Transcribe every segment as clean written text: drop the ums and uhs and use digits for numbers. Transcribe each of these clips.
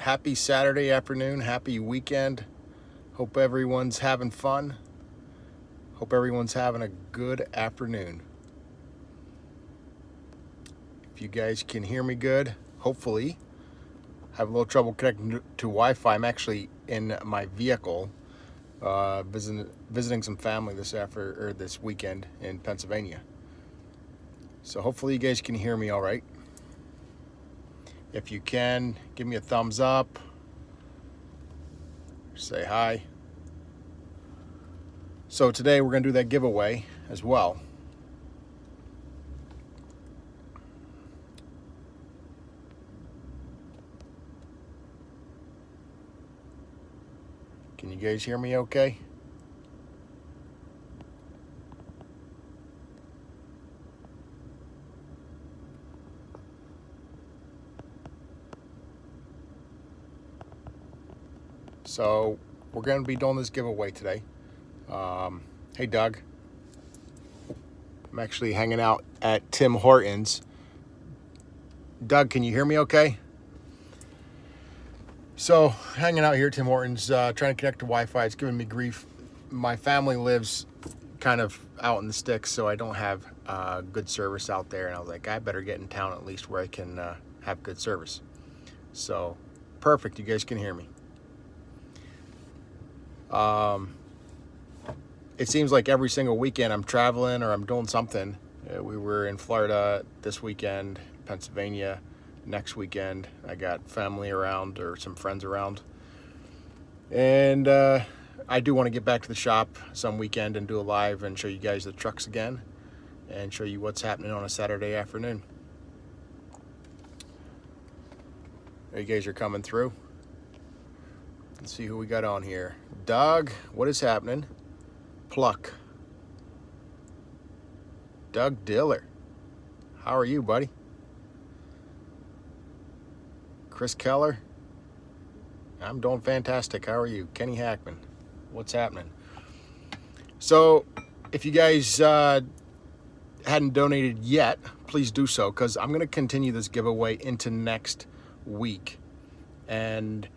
Happy Saturday afternoon, happy weekend. Hope everyone's having fun. Hope everyone's having a good afternoon. If you guys can hear me good, hopefully. I have a little trouble connecting to Wi-Fi. I'm actually in my vehicle visiting some family this weekend in Pennsylvania. So hopefully you guys can hear me all right. If you can, give me a thumbs up. Say hi. So today we're going to do that giveaway as well. Can you guys hear me okay? So we're going to be doing this giveaway today. Hey Doug, I'm actually hanging out at Tim Hortons. Doug, can you hear me okay? So hanging out here at Tim Hortons, trying to connect to Wi-Fi. It's giving me grief. My family lives kind of out in the sticks, so I don't have good service out there. And I was like, I better get in town at least where I can have good service. So perfect, you guys can hear me. It seems like every single weekend I'm traveling or I'm doing something. We were in Florida this weekend, Pennsylvania next weekend. I got family around or some friends around. And I do want to get back to the shop some weekend and do a live and show you guys the trucks again and show you what's happening on a Saturday afternoon. There you guys are coming through. Let's see who we got on here. Doug, what is happening? Pluck. Doug Diller. How are you, buddy? Chris Keller. I'm doing fantastic. How are you? Kenny Hackman. What's happening? So, if you guys hadn't donated yet, please do so, because I'm going to continue this giveaway into next week. And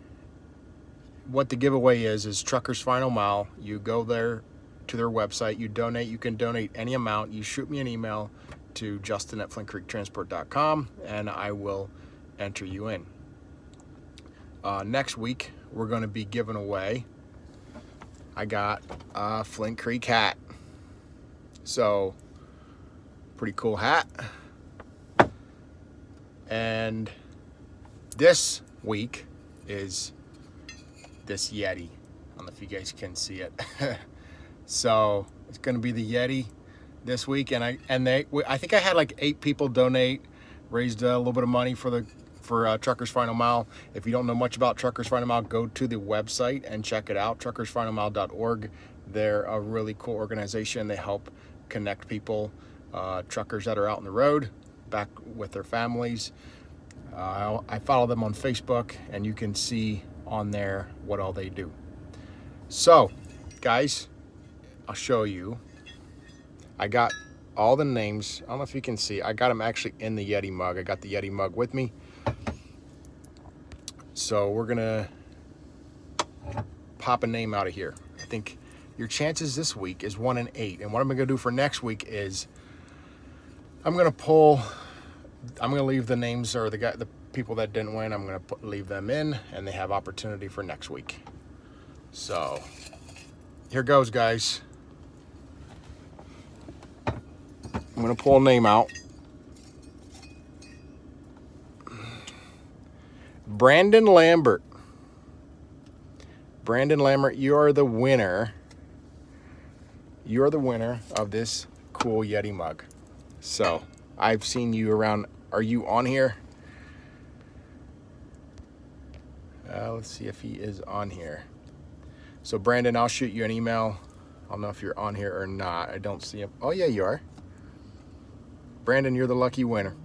what the giveaway is Truckers Final Mile. You go there to their website, you donate. You can donate any amount. You shoot me an email to justin@flintcreektransport.com and I will enter you in. Next week, we're going to be giving away, I got a Flint Creek hat. So, pretty cool hat. And this week is this Yeti. I don't know if you guys can see it. So it's going to be the Yeti this week, and I think I had like 8 people donate, raised a little bit of money for Truckers Final Mile. If you don't know much about Truckers Final Mile, go to the website and check it out, truckersfinalmile.org. They're a really cool organization. They help connect people, truckers that are out on the road, back with their families. I follow them on Facebook, and you can see on there what all they do. So, guys, I'll show you. I got all the names. I don't know if you can see. I got them actually in the Yeti mug. I got the Yeti mug with me. So we're going to pop a name out of here. I think your chances this week is 1 in 8. And what I'm going to do for next week is I'm going to leave the names or the people that didn't win. I'm going to leave them in, and they have opportunity for next week. So here goes, guys. I'm going to pull a name out. Brandon Lambert. Brandon Lambert, you are the winner. You are the winner of this cool Yeti mug. So, I've seen you around. Are you on here? Let's see if he is on here. So, Brandon, I'll shoot you an email. I don't know if you're on here or not. I don't see him. Oh, yeah, you are. Brandon, you're the lucky winner.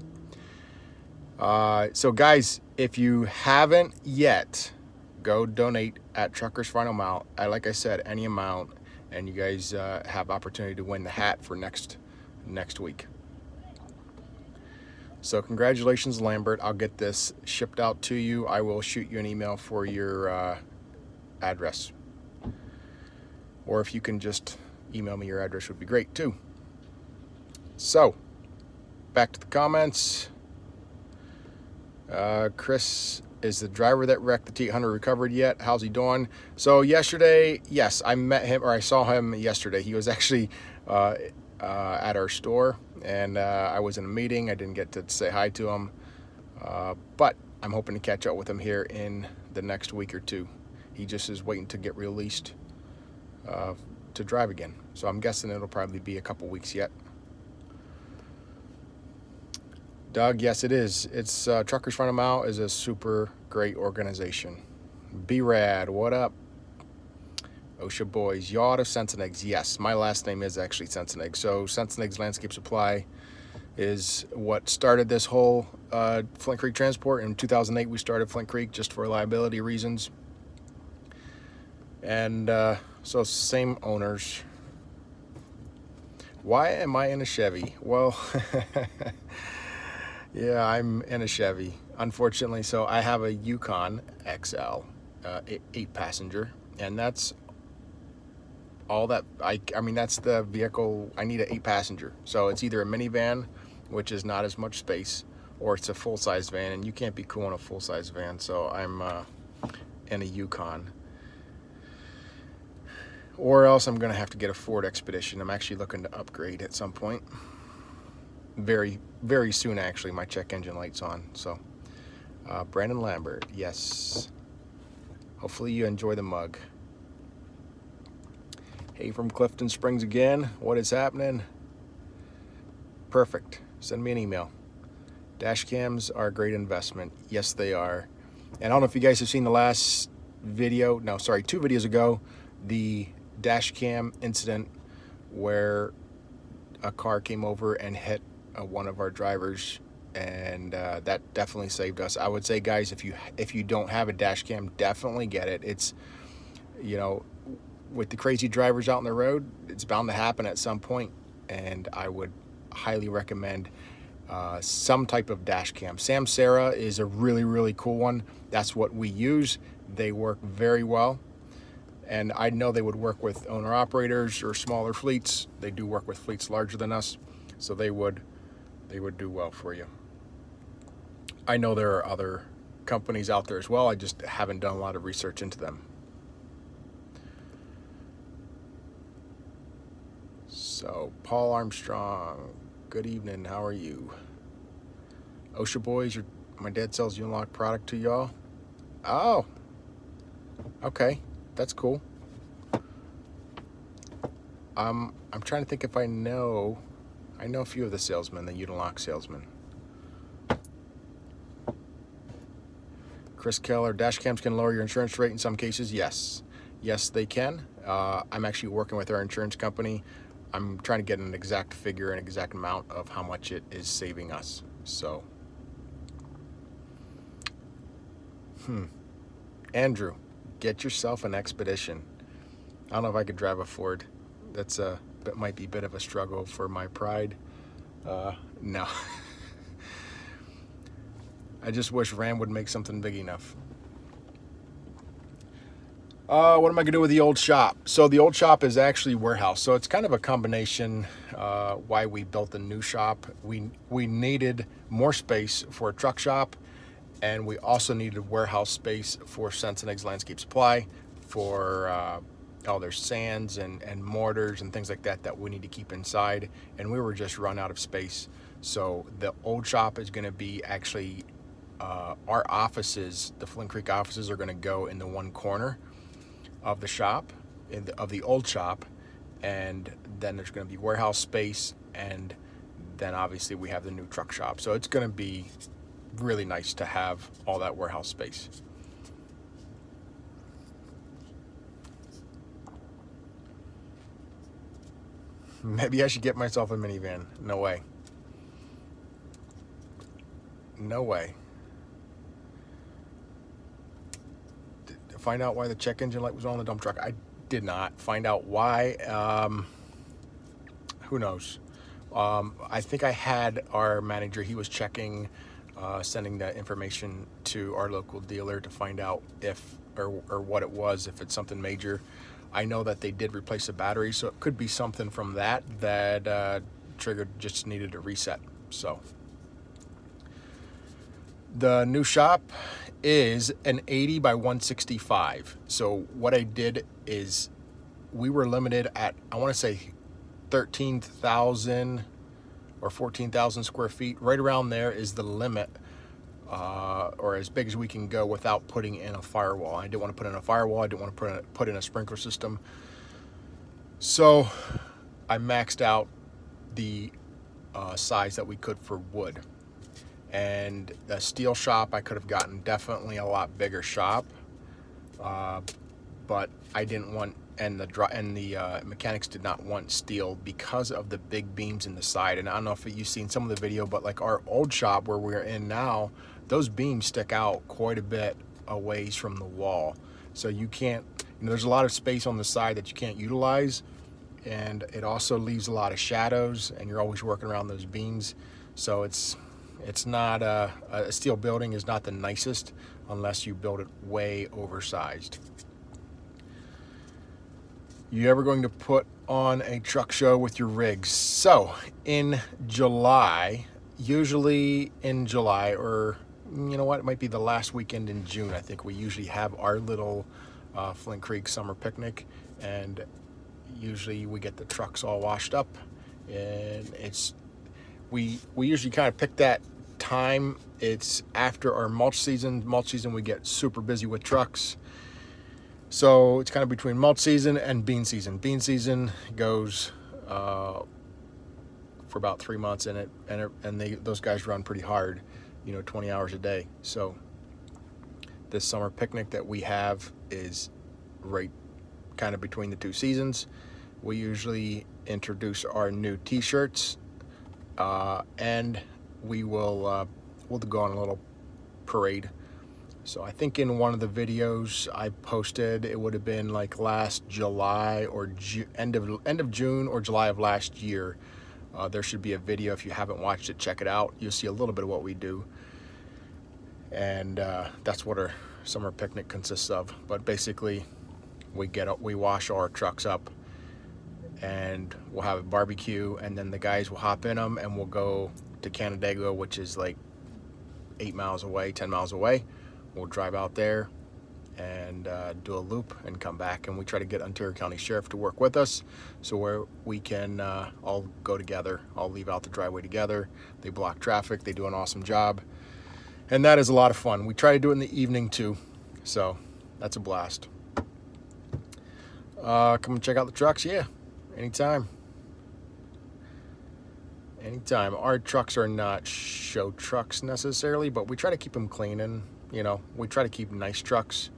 So guys, if you haven't yet, go donate at Truckers Final Mile. Like I said, any amount, and you guys have opportunity to win the hat for next week. So congratulations, Lambert. I'll get this shipped out to you. I will shoot you an email for your address. Or if you can just email me your address would be great too. So, back to the comments. Chris, is the driver that wrecked the T800 recovered yet? How's he doing? So yesterday, yes, I met him, or I saw him yesterday. He was actually at our store, and I was in a meeting. I didn't get to say hi to him, but I'm hoping to catch up with him here in the next week or two. He just is waiting to get released to drive again. So I'm guessing it'll probably be a couple weeks yet. Doug, yes, it is. It's Truckers Front of Mile is a super great organization. B-Rad, what up? OSHA boys, yaw to Sensenegs. Yes, my last name is actually Senseneg. So Sensenegs Landscape Supply is what started this whole Flint Creek transport. In 2008, we started Flint Creek just for liability reasons. And so same owners. Why am I in a Chevy? Well, yeah, I'm in a Chevy, unfortunately. So I have a Yukon XL, 8-passenger, and that's all that I mean, that's the vehicle. I need an 8-passenger. So it's either a minivan, which is not as much space, or it's a full-size van, and you can't be cool in a full-size van. So I'm in a Yukon. Or else I'm gonna have to get a Ford Expedition. I'm actually looking to upgrade at some point. Very, very soon, actually. My check engine light's on. So, Brandon Lambert, yes. Hopefully you enjoy the mug. Hey, from Clifton Springs again. What is happening? Perfect. Send me an email. Dash cams are a great investment. Yes, they are. And I don't know if you guys have seen the last video. No, sorry, 2 videos ago. The dash cam incident where a car came over and hit one of our drivers, and that definitely saved us. I would say, guys, if you don't have a dash cam, definitely get it. It's, you know, with the crazy drivers out on the road, it's bound to happen at some point, and I would highly recommend some type of dash cam. Samsara is a really, really cool one. That's what we use. They work very well. And I know they would work with owner-operators or smaller fleets. They do work with fleets larger than us, so they would do well for you. I know there are other companies out there as well. I just haven't done a lot of research into them. So, Paul Armstrong, good evening. How are you? OSHA boys, my dad sells Unilock product to y'all. Oh, okay. That's cool. I'm trying to think if I know a few of the salesmen, the Unilock salesmen. Chris Keller, dash cams can lower your insurance rate in some cases. Yes, they can. I'm actually working with our insurance company. I'm trying to get an exact figure, an exact amount of how much it is saving us. So, Andrew, get yourself an Expedition. I don't know if I could drive a Ford. That might be a bit of a struggle for my pride. No. I just wish Ram would make something big enough. What am I gonna do with the old shop? So the old shop is actually warehouse. So it's kind of a combination why we built a new shop. We needed more space for a truck shop, and we also needed warehouse space for Sensenegs Landscape Supply for all their sands and mortars and things like that we need to keep inside. And we were just run out of space. So the old shop is gonna be actually, our offices, the Flint Creek offices are gonna go in the one corner of the shop, of the old shop, and then there's going to be warehouse space, and then obviously we have the new truck shop. So it's going to be really nice to have all that warehouse space. Maybe I should get myself a minivan. No way. No way. Find out why the check engine light was on the dump truck. I did not find out why. Who knows? I think I had our manager, he was checking, sending that information to our local dealer to find out if or what it was, if it's something major. I know that they did replace the battery, so it could be something from that trigger just needed a reset. So the new shop is an 80 by 165. So what I did is we were limited at, I want to say 13,000 or 14,000 square feet. Right around there is the limit, or as big as we can go without putting in a firewall. I didn't want to put in a firewall. I didn't want to put in a sprinkler system. So I maxed out the size that we could for wood. And the steel shop, I could have gotten definitely a lot bigger shop, but I didn't want, and the mechanics did not want steel because of the big beams in the side. And I don't know if you've seen some of the video, but like our old shop where we're in now, those beams stick out quite a bit a ways from the wall. So you can't, there's a lot of space on the side that you can't utilize, and it also leaves a lot of shadows, and you're always working around those beams. So it's not a steel building is not the nicest unless you build it way oversized. You ever going to put on a truck show with your rigs? So in July, usually in July, or you know what, it might be the last weekend in June, I think we usually have our little Flint Creek summer picnic, and usually we get the trucks all washed up, and we usually kind of pick that time. It's after our mulch season. Mulch season, we get super busy with trucks. So it's kind of between mulch season and bean season. Bean season goes for about 3 months, and those guys run pretty hard, 20 hours a day. So this summer picnic that we have is right kind of between the two seasons. We usually introduce our new t-shirts, and we'll go on a little parade. So I think in one of the videos I posted, it would have been like last July or end of June or July of last year. There should be a video. If you haven't watched it, check it out. You'll see a little bit of what we do, and that's what our summer picnic consists of. But basically, we wash all our trucks up, and we'll have a barbecue, and then the guys will hop in them, and we'll go to Canandaigua, which is like 10 miles away. We'll drive out there and do a loop and come back, and we try to get Ontario County Sheriff to work with us, so where we can all go together, all leave out the driveway together. They block traffic. They do an awesome job, and that is a lot of fun. We try to do it in the evening too, so that's a blast. Come and check out the trucks. Yeah, anytime. Our trucks are not show trucks necessarily, but we try to keep them clean, and we try to keep nice trucks.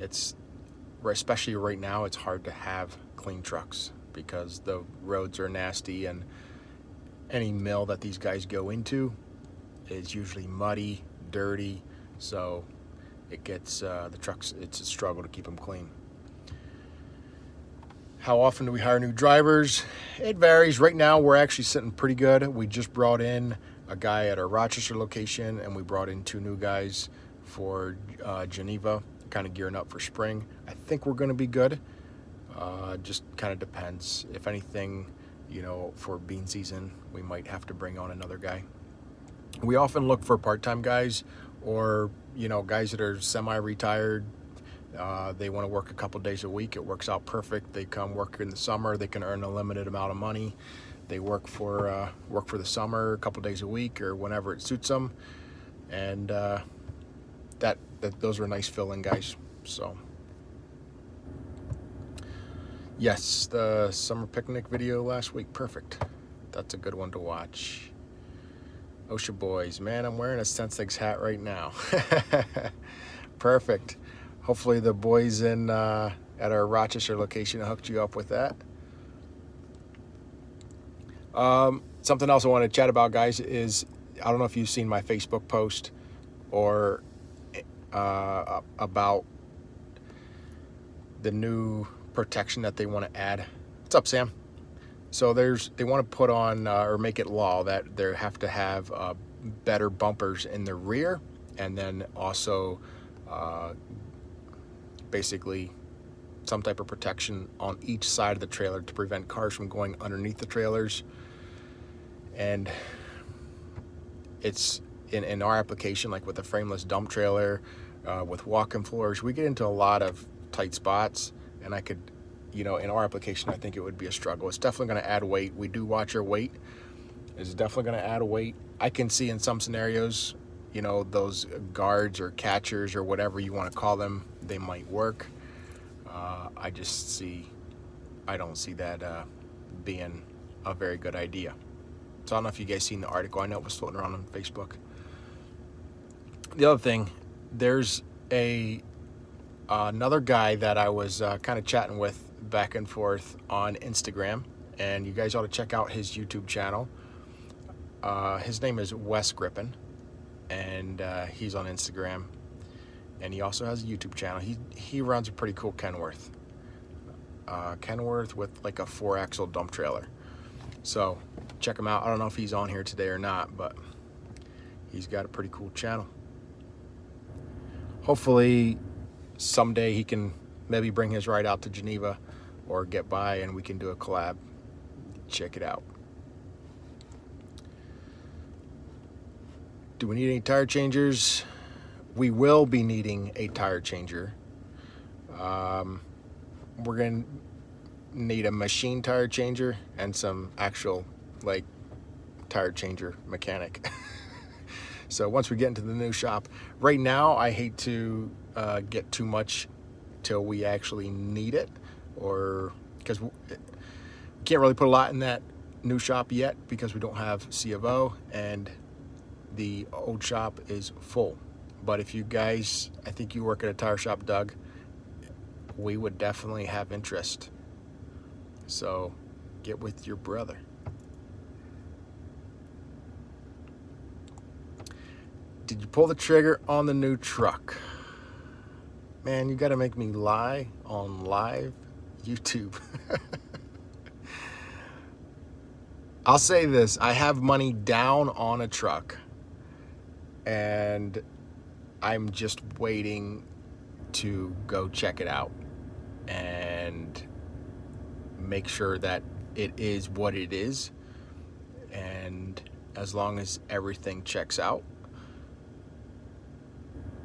It's especially right now, it's hard to have clean trucks because the roads are nasty, and any mill that these guys go into is usually muddy, dirty, so it gets the trucks, it's a struggle to keep them clean. How often do we hire new drivers? It varies. Right now, we're actually sitting pretty good. We just brought in a guy at our Rochester location, and we brought in 2 new guys for Geneva, kind of gearing up for spring. I think we're going to be good. Just kind of depends. If anything, for bean season, we might have to bring on another guy. We often look for part-time guys, or guys that are semi-retired. They want to work a couple days a week. It works out perfect. They come work in the summer. They can earn a limited amount of money. They work for the summer a couple days a week or whenever it suits them, and those are nice fill-in guys. So yes, the summer picnic video last week, perfect. That's a good one to watch. OSHA boys, man, I'm wearing a Sensex hat right now. Perfect. Hopefully the boys at our Rochester location hooked you up with that. Something else I want to chat about, guys, is I don't know if you've seen my Facebook post or about the new protection that they want to add. What's up, Sam? So they want to put on or make it law that they have to have better bumpers in the rear, and then also basically some type of protection on each side of the trailer to prevent cars from going underneath the trailers. And it's in our application, like with a frameless dump trailer, with walk-in floors, we get into a lot of tight spots, and I could, in our application, I think it would be a struggle. It's definitely going to add weight. We do watch our weight. It's definitely going to add a weight. I can see in some scenarios, those guards or catchers or whatever you want to call them, they might work. I don't see that being a very good idea. So I don't know if you guys seen the article. I know it was floating around on Facebook. The other thing, there's another guy that I was kind of chatting with back and forth on Instagram, and you guys ought to check out his YouTube channel. His name is Wes Griffin, and he's on Instagram, and he also has a YouTube channel. He runs a pretty cool Kenworth with like a 4-axle dump trailer. So check him out. I don't know if he's on here today or not, but he's got a pretty cool channel. Hopefully someday he can maybe bring his ride out to Geneva or get by and we can do a collab. Check it out. Do we need any tire changers? We will be needing a tire changer. We're going to need a machine tire changer and some actual tire changer mechanic. So once we get into the new shop, right now I hate to get too much till we actually need it, or because we can't really put a lot in that new shop yet because we don't have C of O and the old shop is full. But if you guys, I think you work at a tire shop, Doug, we would definitely have interest. So get with your brother. Did you pull the trigger on the new truck? Man, you gotta make me lie on live YouTube. I'll say this, I have money down on a truck and I'm just waiting to go check it out and make sure that it is what it is. And as long as everything checks out,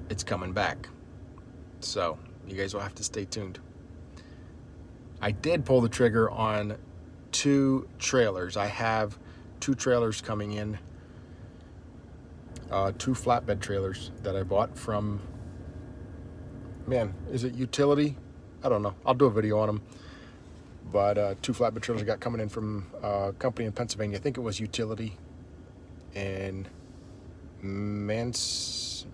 it's coming back. So you guys will have to stay tuned. I did pull the trigger on 2 trailers. I have 2 trailers coming in, 2 flatbed trailers that I bought from, man, is it Utility? I don't know. I'll do a video on them. But 2 flatbed trailers I got coming in from a company in Pennsylvania. I think it was Utility in Manheim,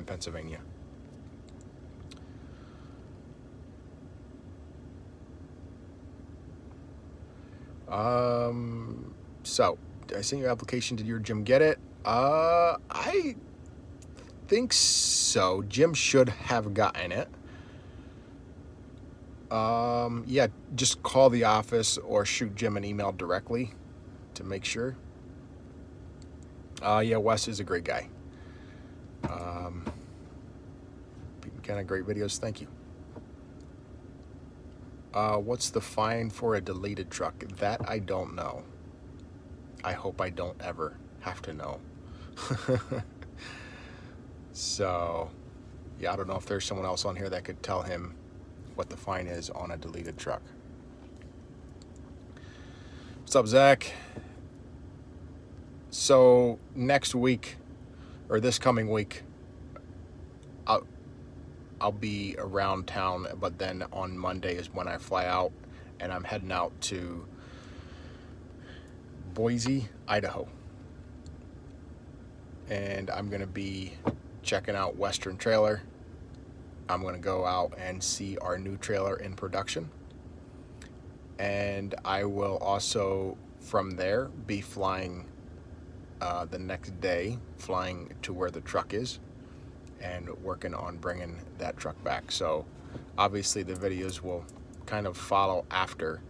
Pennsylvania. So did I send your application? Did your Jim get it? I think so. Jim should have gotten it. Yeah, just call the office or shoot Jim an email directly to make sure. Yeah, Wes is a great guy. Kind of great videos. Thank you. What's the fine for a deleted truck? That I don't know. I hope I don't ever have to know. So, yeah, I don't know if there's someone else on here that could tell him what the fine is on a deleted truck. What's up, Zach? So next week, or this coming week, I'll be around town, but then on Monday is when I fly out, and I'm heading out to Boise, Idaho. And I'm gonna be checking out Western Trailer. I'm gonna go out and see our new trailer in production. And I will also, from there, be flying the next day, flying to where the truck is and working on bringing that truck back. So obviously the videos will kind of follow after.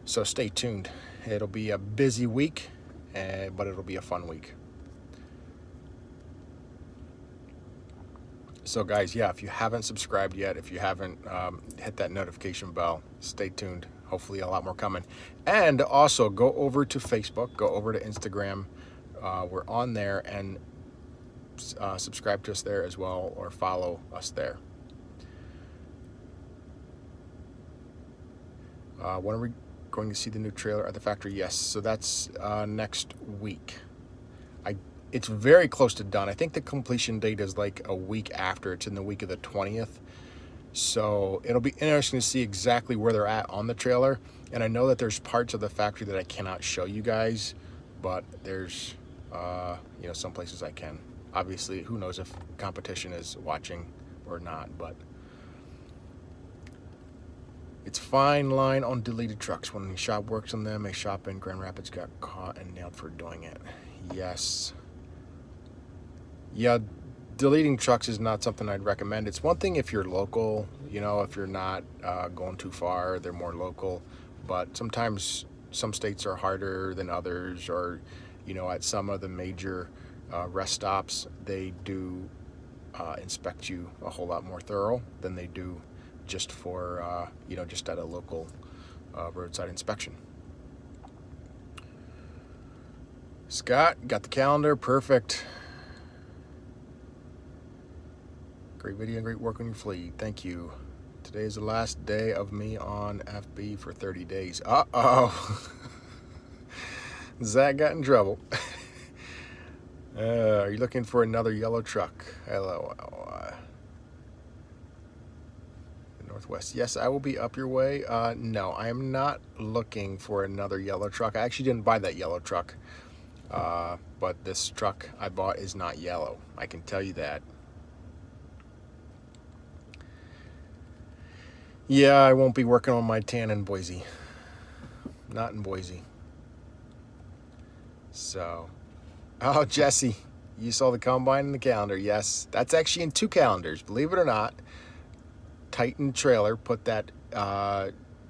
So stay tuned. It'll be a busy week, but it'll be a fun week. So guys, yeah, if you haven't subscribed yet, if you haven't hit that notification bell, stay tuned. Hopefully a lot more coming. And also go over to Facebook, go over to Instagram. We're on there, and subscribe to us there as well, or follow us there. When are we going to see the new trailer at the factory? Yes, so that's next week. It's very close to done. I think the completion date is like a week after. It's in the week of the 20th. So it'll be interesting to see exactly where they're at on the trailer. And I know that there's parts of the factory that I cannot show you guys, but there's some places I can. Obviously, who knows if competition is watching or not, but it's fine line on deleted trucks. When the shop works on them, a shop in Grand Rapids got caught and nailed for doing it. Yes. Yeah, deleting trucks is not something I'd recommend. It's one thing if you're local, if you're not going too far, they're more local. But sometimes some states are harder than others, or, at some of the major rest stops, they do inspect you a whole lot more thorough than they do just for, just at a local roadside inspection. Scott, got the calendar, perfect. Great video and great work on your fleet. Thank you. Today is the last day of me on FB for 30 days. Uh-oh. Zach got in trouble. Are you looking for another yellow truck? Hello. Northwest. Yes, I will be up your way. No, I am not looking for another yellow truck. I actually didn't buy that yellow truck. But this truck I bought is not yellow. I can tell you that. Yeah, I won't be working on my tan in Boise. Not in Boise. So, oh, Jesse, you saw the combine in the calendar. Yes, that's actually in 2 calendars, believe it or not. Titan Trailer put that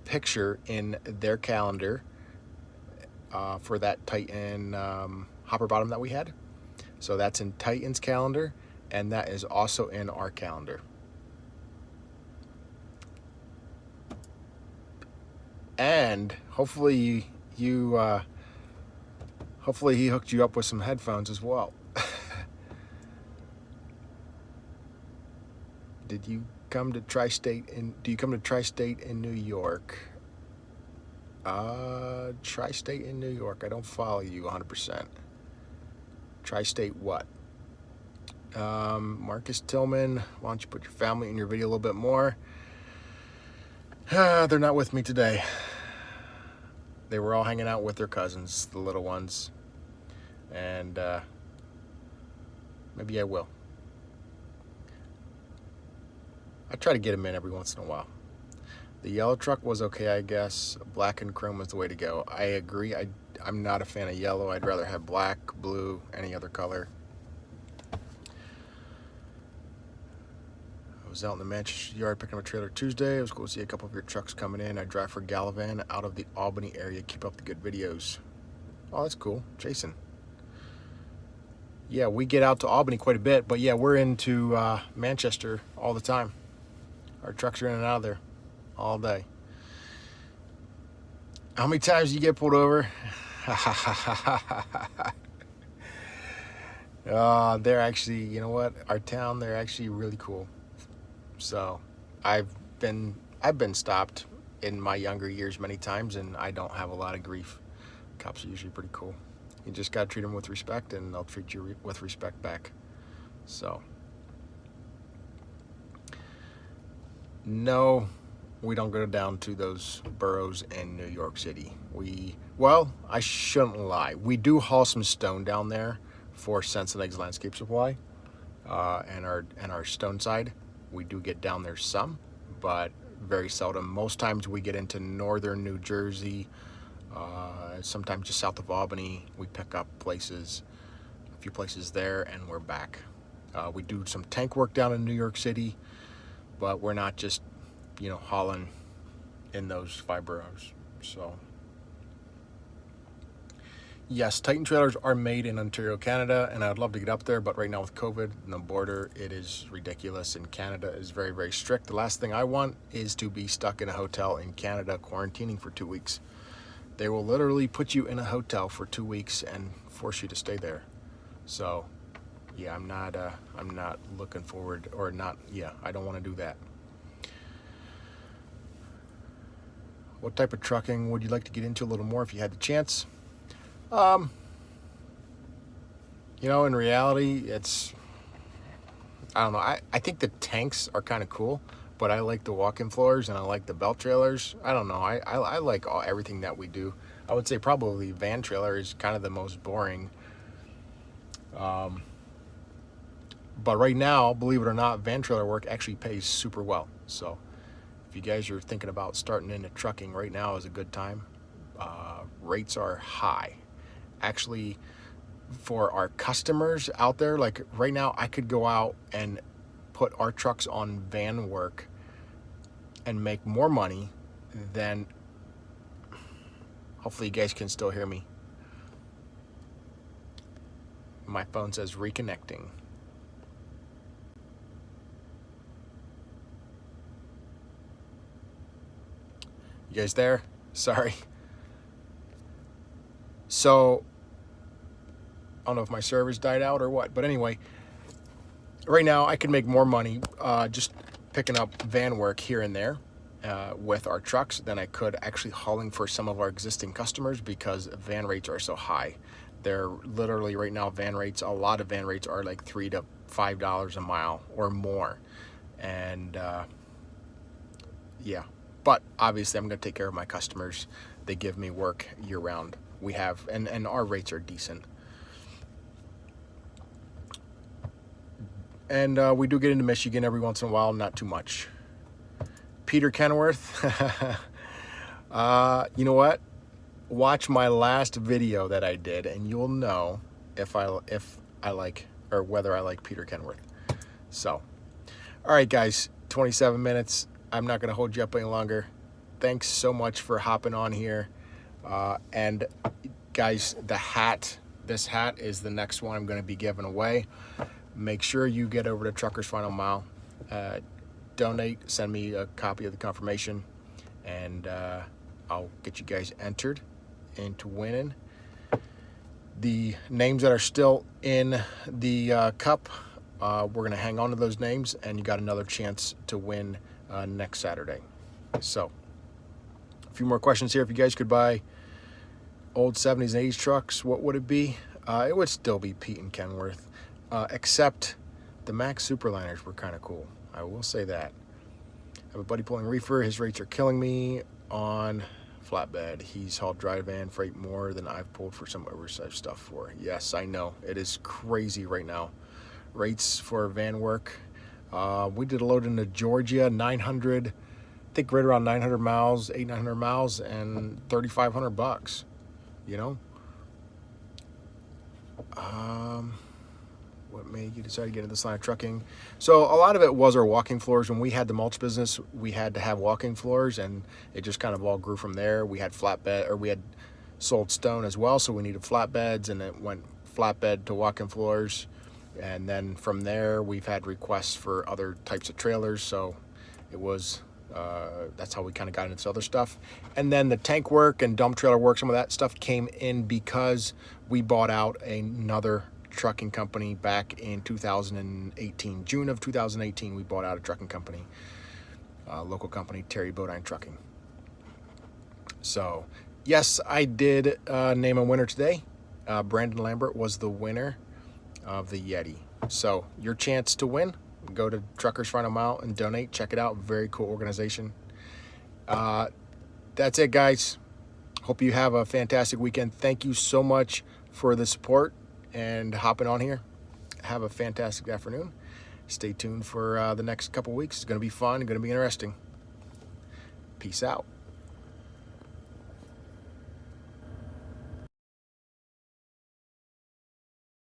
picture in their calendar for that Titan hopper bottom that we had. So that's in Titan's calendar, and that is also in our calendar. And hopefully hopefully he hooked you up with some headphones as well. Do you come to Tri-State in New York? Tri-State in New York. I don't follow you 100%. Tri-State what? Marcus Tillman, why don't you put your family in your video a little bit more? They're not with me today. They were all hanging out with their cousins, the little ones. And maybe I will. I try to get them in every once in a while. The yellow truck was okay, I guess. Black and chrome was the way to go. I agree. I'm not a fan of yellow. I'd rather have black, blue, any other color. I was out in the Manchester yard picking up a trailer Tuesday. It was cool to see a couple of your trucks coming in. I drive for Gallivan out of the Albany area. Keep up the good videos. Oh, that's cool. Jason. Yeah, we get out to Albany quite a bit, but yeah, we're into Manchester all the time. Our trucks are in and out of there all day. How many times do you get pulled over? They're actually, you know what? Our town, they're actually really cool. So I've been stopped in my younger years many times, and I don't have a lot of grief. Cops are usually pretty cool. You just got to treat them with respect, and they'll treat you with respect back. So, no, we don't go down to those boroughs in New York City. Well, I shouldn't lie. We do haul some stone down there for Sense and Eggs Landscape Supply, and our stone side. We do get down there some, but very seldom. Most times we get into northern New Jersey, sometimes just south of Albany. We pick up places, a few places there, and we're back. We do some tank work down in New York City, but we're not just, hauling in those 5 boroughs. So Yes, Titan trailers are made in Ontario, Canada, and I'd love to get up there, but right now with COVID and the border, it is ridiculous, and Canada is very, very strict. The last thing I want is to be stuck in a hotel in Canada quarantining for 2 weeks. They will literally put you in a hotel for 2 weeks and force you to stay there. So, yeah, I'm not looking forward, or not, yeah, I don't want to do that. What type of trucking would you like to get into a little more if you had the chance? You know, in reality, I don't know. I think the tanks are kind of cool, but I like the walk-in floors and I like the belt trailers. I don't know. I like everything that we do. I would say probably van trailer is kind of the most boring. But right now, believe it or not, van trailer work actually pays super well. So if you guys are thinking about starting into trucking, right now is a good time. Rates are high. Actually, for our customers out there, like right now, I could go out and put our trucks on van work and make more money than, hopefully you guys can still hear me. My phone says reconnecting. You guys there? Sorry. So, I don't know if my servers died out or what, but anyway, right now I could make more money just picking up van work here and there with our trucks than I could actually hauling for some of our existing customers, because van rates are so high. They're literally right now, a lot of van rates are like $3 to $5 a mile or more. And yeah, but obviously I'm going to take care of my customers. They give me work year round. We have, and our rates are decent. And we do get into Michigan every once in a while, not too much. Peter Kenworth, you know what? Watch my last video that I did, and you'll know if I like, or whether I like Peter Kenworth. So, all right, guys, 27 minutes. I'm not going to hold you up any longer. Thanks so much for hopping on here. And guys, this hat is the next one I'm going to be giving away. Make sure you get over to Truckers Final Mile, donate, send me a copy of the confirmation, and I'll get you guys entered into winning. The names that are still in the cup, we're going to hang on to those names, and you got another chance to win next Saturday. So, a few more questions here. If you guys could buy old 70s and 80s trucks, what would it be? It would still be Pete and Kenworth. Except the Max Superliners were kind of cool. I will say that. I have a buddy pulling reefer. His rates are killing me on flatbed. He's hauled dry van freight more than I've pulled for some oversized stuff for. Yes, I know. It is crazy right now. Rates for van work. We did a load into Georgia, 900, I think right around 900 miles, 900 miles, and $3,500, you know? What made you decide to get into this line of trucking? So a lot of it was our walking floors. When we had the mulch business, we had to have walking floors, and it just kind of all grew from there. We had flatbed, or we had sold stone as well, so we needed flatbeds, and it went flatbed to walking floors. And then from there, we've had requests for other types of trailers, so it was, that's how we kind of got into other stuff. And then the tank work and dump trailer work, some of that stuff came in because we bought out another trucking company back in 2018. June of 2018, we bought out a trucking company, local company, Terry Bodine Trucking. So, yes, I did name a winner today. Brandon Lambert was the winner of the Yeti. So, your chance to win, go to Truckers Final Mile and donate. Check it out. Very cool organization. That's it, guys. Hope you have a fantastic weekend. Thank you so much for the support and hopping on here. Have a fantastic afternoon. Stay tuned for the next couple weeks. It's going to be fun. It's going to be interesting. Peace out.